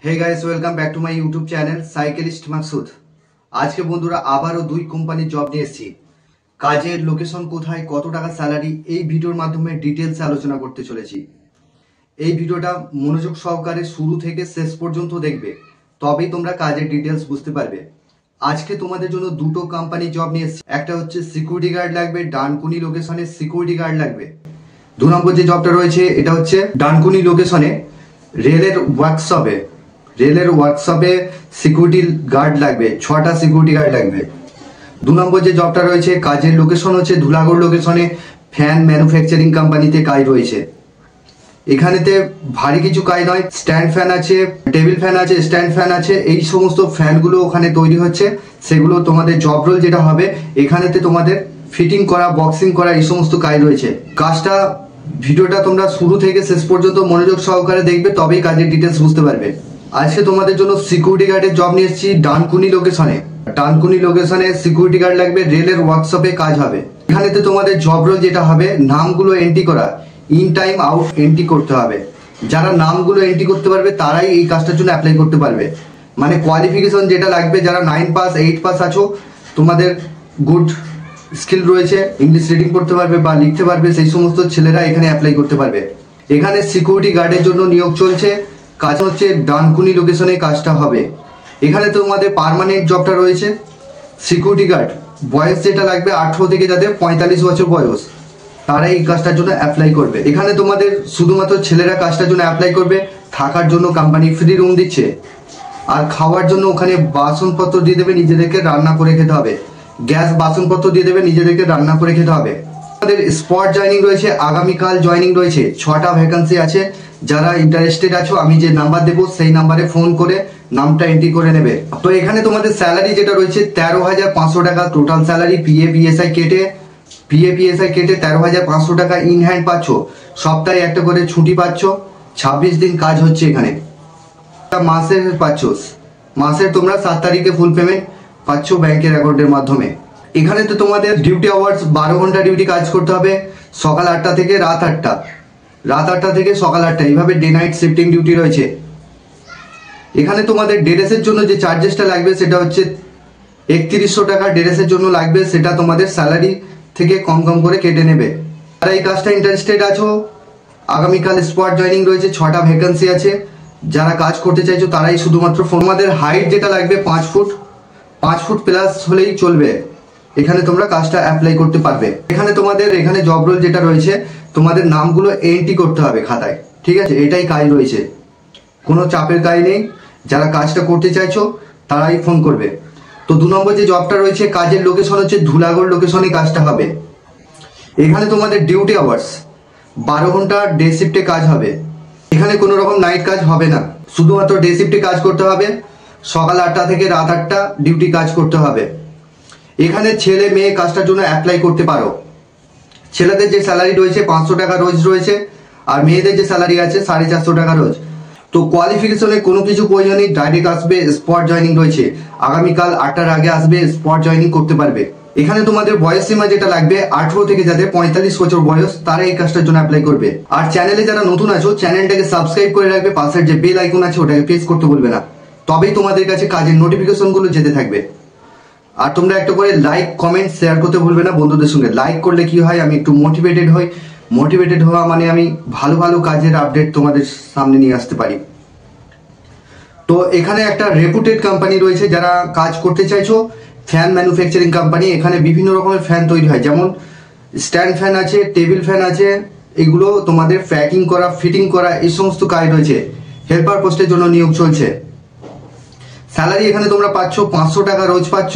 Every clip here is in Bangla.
Hey guys, welcome back to my YouTube channel cyclist Maqsood. আজকে বন্ধুরা আবারও দুই কোম্পানির জব নিয়ে এসেছি। কাজের লোকেশন কোথায়, কত টাকা স্যালারি, এই ভিডিওর মাধ্যমে ডিটেলসে আলোচনা করতে চলেছি। এই ভিডিওটা মনোযোগ সহকারে শুরু থেকে শেষ পর্যন্ত দেখবে, তবেই তোমরা কাজের ডিটেলস বুঝতে পারবে। আজকে তোমাদের জন্য দুটো কোম্পানি জব নিয়ে এসেছি। একটা হচ্ছে সিকিউরিটি গার্ড লাগবে, ডানকুনি লোকেশনে সিকিউরিটি গার্ড লাগবে। দু নম্বর যে জবটা রয়েছে এটা হচ্ছে ডানকুনি লোকেশনে রেলের ওয়ার্কশপে সিকিউরিটি গার্ড লাগবে, 6টা সিকিউরিটি গার্ড লাগবে। দু নম্বর যে জবটা রয়েছে কাজের লোকেশন হচ্ছে ধুলাগড় লোকেশনে ফ্যান ম্যানুফ্যাকচারিং কোম্পানিতে কাজ রয়েছে। এখানেতে ভারী কিছু কাজ নয়, স্ট্যান্ড ফ্যান আছে, টেবিল ফ্যান আছে, স্ট্যান্ড ফ্যান আছে, এই সমস্ত ফ্যানগুলো ওখানে তৈরি হচ্ছে। সেগুলো তোমাদের জব রোল যেটা হবে, এখানেতে তোমাদের ফিটিং করা, বক্সিং করা, এই সমস্ত কাজ রয়েছে। কাজটা ভিডিওটা তোমরা শুরু থেকে শেষ পর্যন্ত মনোযোগ সহকারে দেখবে, তবেই কাজের ডিটেলস বুঝতে পারবে। আজকে তোমাদের জন্য সিকিউরিটি গার্ডের জব নিয়ে এসেছি ডানকুনি লোকেশনে সিকিউরিটি গার্ড লাগবে, রেলের ওয়ার্কশপে কাজ হবে। এখানেতে তোমাদের জব রোল যেটা হবে, নামগুলো এন্ট্রি করা, ইন টাইম আউট এন্ট্রি করতে হবে। যারা নামগুলো এন্ট্রি করতে পারবে তারাই এই কাজটার জন্য অ্যাপ্লাই করতে পারবে। মানে কোয়ালিফিকেশন যেটা লাগবে, যারা 9 পাস 8 পাস আছো, তোমাদের গুড স্কিল রয়েছে, ইংলিশ রিডিং করতে পারবে বা লিখতে পারবে, সেই সমস্ত ছেলেরা এখানে অ্যাপ্লাই করতে পারবে। এখানে সিকিউরিটি গার্ডের জন্য নিয়োগ চলছে। কাজ হচ্ছে ডানকুনি লোকেশনে কাজটা হবে। এখানে তোমাদের পার্মানেন্ট জবটা রয়েছে সিকিউরিটি গার্ড। বয়স যেটা লাগবে 18 থেকে যাদের 45 বছর বয়স, তারা এই কাজটার জন্য অ্যাপ্লাই করবে। এখানে তোমাদের শুধুমাত্র ছেলেরা কাজটার জন্য অ্যাপ্লাই করবে। থাকার জন্য কোম্পানি ফ্রি রুম দিচ্ছে, আর খাওয়ার জন্য ওখানে বাসনপত্র দিয়ে দেবে, নিজেদেরকে রান্না করে খেতে হবে। গ্যাস বাসনপত্র দিয়ে দেবে, নিজেদেরকে রান্না করে খেতে হবে। আমাদের স্পট জয়নিং রয়েছে, আগামীকাল জয়নিং রয়েছে। 6টা ভ্যাকান্সি আছে। যারা ইন্টারেস্টেড আছো, আমি যে নাম্বার দেবো সেই নাম্বারে ফোন করে নামটা এন্ট্রি করে নেবে। তো এখানে তোমাদের স্যালারি যেটা রয়েছে 13,500 টাকা টোটাল স্যালারি, পিএ পিএসআই কেটে 13,500 টাকা ইন হ্যান্ড পাচ্ছ। সপ্তাহে একটা করে ছুটি পাচ্ছ, 26 দিন কাজ হচ্ছে এখানে। মাসের তোমরা 7 তারিখে ফুল পেমেন্ট পাচ্ছ ব্যাংকের অ্যাকাউন্টের মাধ্যমে। এখানে তো তোমাদের ডিউটি আওয়ার্স 12 ঘন্টা ডিউটি কাজ করতে হবে, সকাল 8টা থেকে রাত 8টা থেকে সকাল 8টা, এইভাবে ডে নাইট শিফটিং ডিউটি রয়েছে। এখানে তোমাদের ড্রেসের জন্য যে চার্জেসটা লাগবে সেটা হচ্ছে 3100 টাকা ড্রেসের জন্য লাগবে, সেটা তোমাদের স্যালারি থেকে কম করে কেটে নেবে। যারা এই কাজটা ইন্টারেস্টেড আছো, আগামীকাল স্পট জয়নিং রয়েছে, 6টা ভ্যাকান্সি আছে। যারা কাজ করতে চাইছো তারাই শুধুমাত্র ফোন। আমাদের হাইট যেটা লাগবে 5 ফুট প্লাস হলেই চলবে। এখানে তোমরা কাজটা অ্যাপ্লাই করতে পারবে। এখানে জব রোল যেটা রয়েছে, তোমাদের নামগুলো এন্ট্রি করতে হবে খাতায়, ঠিক আছে? এটাই কাজ রয়েছে, কোনো চাপের কাজ নেই। যারা কাজটা করতে চাইছো তারাই ফোন করবে। তো 2 নম্বর যে জবটা রয়েছে, কাজের লোকেশন হচ্ছে ধুলাগড় লোকেশনে কাজটা হবে। এখানে তোমাদের ডিউটি আওয়ার্স 12 ঘন্টা ডে শিফটে কাজ হবে। এখানে কোনো রকম নাইট কাজ হবে না, শুধুমাত্র ডে শিফটে কাজ করতে হবে। সকাল 8টা থেকে রাত 8টা ডিউটি কাজ করতে হবে। এখানে ছেলে মেয়ে কাজটার জন্য অ্যাপ্লাই করতে পারো। ছেলেদের যে স্যালারি রয়েছে 500 টাকা রোজ রয়েছে, আর মেয়েদের যে স্যালারি আছে 450 টাকা রোজ। তো কোয়ালিফিকেশনে কোনো কিছু প্রয়োজন নেই, ডাইরেক্ট আসবে, স্পট জয়নিং রয়েছে। আগামীকাল 8টার আগে আসবে, স্পট জয়নিং করতে পারবে। এখানে তোমাদের বয়স সীমা যেটা লাগবে 18 থেকে যাদের 45 বছর বয়স, তারা এই কাজটার জন্য অ্যাপ্লাই করবে। আর চ্যানেলে যারা নতুন আছো, চ্যানেলটাকে সাবস্ক্রাইব করে রাখবে, পাশের যে বেল আইকন আছে ওটাকে প্রেস করতে বলবে না, তবেই তোমাদের কাছে কাজের নোটিফিকেশনগুলো যেতে থাকবে। আর তোমরা একটা করে লাইক কমেন্ট শেয়ার করতে ভুলবে না বন্ধুদের সঙ্গে। লাইক করলে কি হয়, আমি একটু মোটিভেটেড হওয়া মানে আমি ভালো কাজের আপডেট তোমাদের সামনে নিয়ে আসতে পারি। তো এখানে একটা রেপুটেড কোম্পানি রয়েছে, যারা কাজ করতে চাইছো, ফ্যান ম্যানুফ্যাকচারিং কোম্পানি। এখানে বিভিন্ন রকমের ফ্যান তৈরি হয়, যেমন স্ট্যান্ড ফ্যান আছে, টেবিল ফ্যান আছে। এগুলো তোমাদের প্যাকিং করা, ফিটিং করা, এই সমস্ত কাজ রয়েছে। হেল্পার পোস্টের জন্য নিয়োগ চলছে। স্যালারি এখানে তোমরা পাচ্ছ 500 টাকা রোজ পাচ্ছ,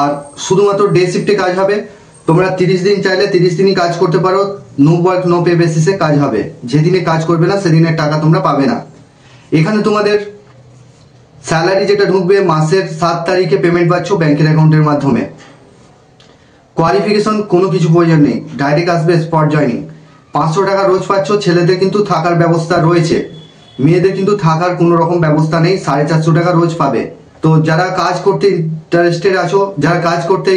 আর শুধুমাত্র ডে শিফটে কাজ হবে। তোমরা 30 দিন চাইলে 30 দিনই কাজ করতে পারো, নো ওয়ার্ক নো পে বেসিসে কাজ হবে। যেদিনে কাজ করবে না সেদিনের টাকা তোমরা পাবে না। এখানে তোমাদের স্যালারি যেটা ঢুকবে মাসের 7 তারিখে পেমেন্ট পাচ্ছ ব্যাংকের অ্যাকাউন্টের মাধ্যমে। কোয়ালিফিকেশন কোনো কিছু প্রয়োজন নেই, ডাইরেক্ট আসবে, স্পট জয়নিং। 500 টাকা রোজ পাচ্ছ। ছেলেদের কিন্তু থাকার ব্যবস্থা রয়েছে, মেয়েদের কিন্তু থাকার কোনো রকম ব্যবস্থা নেই, 450 টাকা রোজ পাবে। তো যারা কাজ করতে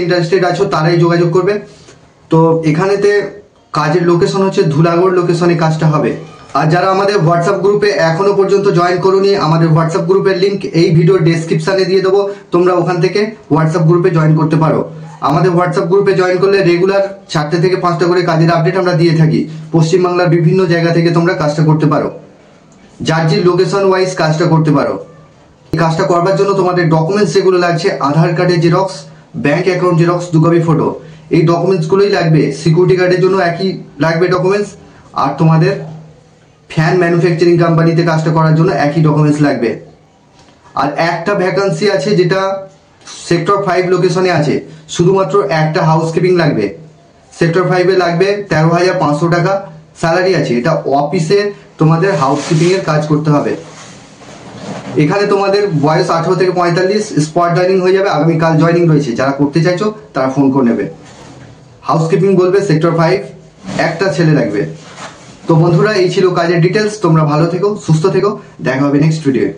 ইন্টারেস্টেড আছো তারাই যোগাযোগ করবে। তো এখানেতে কাজের লোকেশন হচ্ছে ধুলাগড় লোকেশনে কাজটা হবে। আর যারা আমাদের হোয়াটসঅ্যাপ গ্রুপে এখনো পর্যন্ত জয়েন করোনি, আমাদের হোয়াটসঅ্যাপ গ্রুপের লিংক এই ভিডিওর ডেসক্রিপশনে দিয়ে দেবো, তোমরা ওখান থেকে হোয়াটসঅ্যাপ গ্রুপে জয়েন করতে পারো। আমাদের হোয়াটসঅ্যাপ গ্রুপে জয়েন করলে রেগুলার 4টে থেকে 5টা করে কাজের আপডেট আমরা দিয়ে থাকি। পশ্চিমবাংলার বিভিন্ন জায়গা থেকে তোমরা কাজটা করতে পারো, যার যে লোকেশন ওয়াইজ কাজটা করতে পারো। এই কাজটা করবার জন্য তোমাদের ডকুমেন্টস যেগুলো লাগছে, আধার কার্ডের xerox, bank account xerox, 2 copy photo, এই ডকুমেন্টসগুলোই লাগবে। সিকিউরিটি গার্ডের জন্য একই লাগবে ডকুমেন্টস, আর তোমাদের ফ্যান ম্যানুফ্যাকচারিং কোম্পানিতে কাজটা করার জন্য একই ডকুমেন্টস লাগবে। আর একটা ভ্যাকান্সি আছে যেটা সেক্টর 5 লোকেশনে আছে, শুধুমাত্র একটা হাউসকিপিং লাগবে। সেক্টর 5-এ লাগবে 13,500 টাকা স্যালারি আছে। এটা অফিসে তোমাদের হাউসকিপিংয়ের কাজ করতে হবে। এখানে তোমাদের বয়স 18 থেকে 45, স্পট জয়নিং হয়ে যাবে, আগামীকাল জয়নিং রয়েছে। যারা করতে চাইছো তারা ফোন করে নেবে। হাউসকিপিং বলবে সেক্টর 5, একটা ছেলে লাগবে। তো বন্ধুরা, এই ছিল কাজের ডিটেলস। তোমরা ভালো থেকো, সুস্থ থেকো, দেখা হবে নেক্সট ভিডিও।